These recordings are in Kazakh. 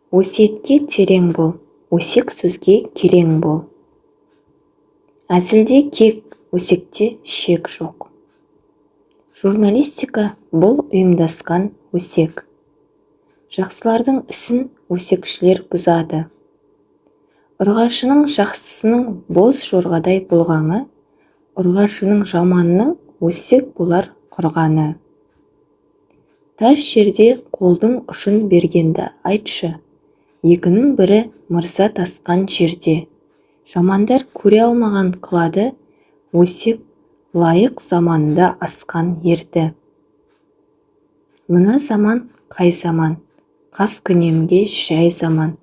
Өсиетке терең бол, өсек сөзге керең бол. Әзілде кек, өсекте шек жоқ. Журналистика бұл ұйымдасқан өсек. Жақсылардың ісін өсекшілер бұзады. Ұрғашының жақсысының боз жорғадай болғаны, ұрғашының жаманның өсек болар құрғаны. Тар жерде қолдың ұшын бергенді айтшы, екінің бірі мырза тасқан жерде. Жамандар көре алмаған қылады, өсек лайық заманында асқан ерді. Мына заман қай заман, қас күнемге жай заман,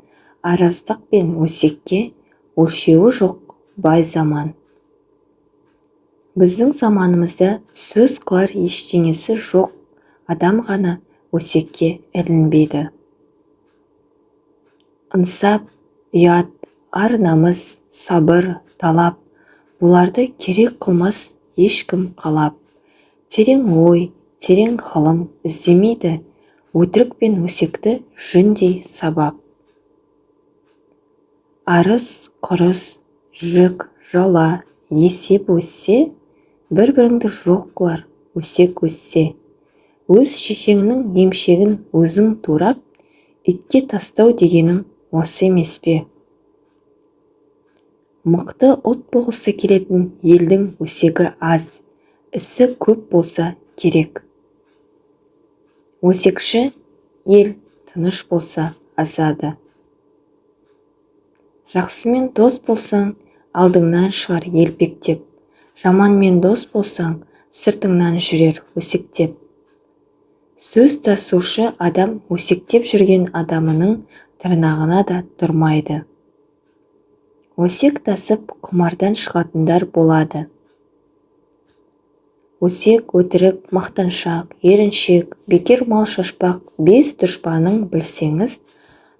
араздық пен өсекке өлшеуі жоқ бай заман. Біздің заманымызда сөз қылар ештеңесі жоқ, адам ғана өсекке ілінбейді. Ынсап, ұят, ар-намыс, сабыр, талап, бұларды керек қылмас ешкім қалап. Терең ой, терең ғылым іздемейді, өтірік пен өсекті жүндей сабап. Арыз, құрыс, жік, жала, есеп өссе, бір-біріңді жоқ қылар өсек өссе. Өз шешеңнің емшегін өзің турап, итке тастау дегенің осы емес пе? Мықты ұлт болғысы келетін елдің өсегі аз, ісі көп болса керек. Өсекші ел тыныш болса азады. Жақсымен дос болсаң, алдыңнан шығар елпектеп, жаманмен дос болсаң, сыртыңнан жүрер өсектеп. Сөз тасушы адам өсектеп жүрген адамының тырнағына да тұрмайды. Өсек тасып құмардан шығатындар болады. Өсек, өтірік, мақтаншақ, еріншек, бекер мал шашпақ, бес дұшпаның білсеңіз,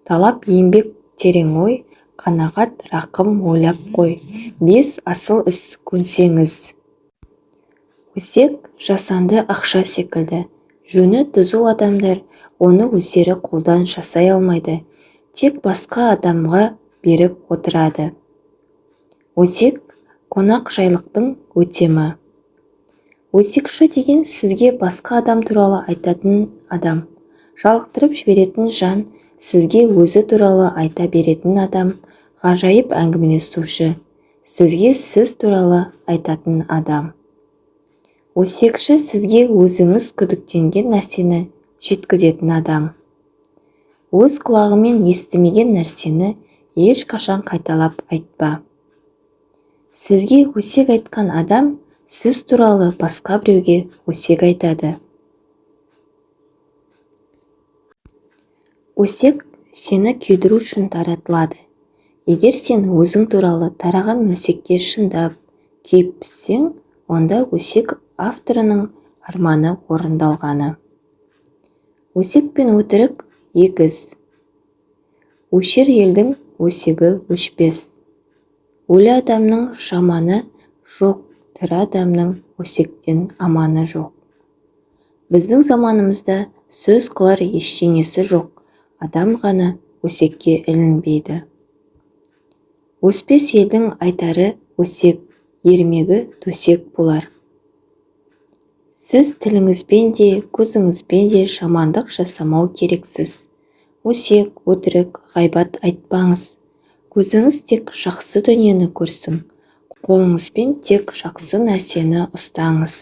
талап еңбек терең ой, қанағат рақым ойлап қой, бес асыл іс көнсеңіз. Өсек жасанды ақша секілді, жөні түзу адамдар оны өздері қолдан жасай алмайды, тек басқа адамға беріп отырады. Өсек қонақ жайлықтың өтемі. Өсекші деген сізге басқа адам туралы айтатын адам, жалықтырып жіберетін жан, сізге өзі туралы айта беретін адам, ғажайып әңгімелесуші, сізге сіз туралы айтатын адам. Өсекші сізге өзіңіз күдіктенген нәрсені жеткізетін адам. Өз құлағымен естімеген нәрсені ешқашан қайталап айтпа. Сізге өсек айтқан адам сіз туралы басқа біреуге өсек айтады. Өсек сені күйдіру үшін таратылады. Егер сен өзің туралы тараған өсекке шындап, күйіп піссең, онда өсек авторының арманы орындалғаны. Өсек пен өтірік егіз. Өшер елдің өсегі өшпес. Өлі адамның жаманы жоқ, тірі адамның өсектен аманы жоқ. Біздің заманымызда сөз қылар ештеңесі жоқ, адам ғана өсекке ілінбейді. Өспес елдің айтары өсек, ермегі төсек болар. Сіз тіліңізбен де, көзіңізбен де жамандық жасамау керексіз. Өсек, өтірік, ғайбат айтпаңыз. Көзіңіз тек жақсы дүниені көрсін, қолыңызбен тек жақсы нәрсені ұстаңыз.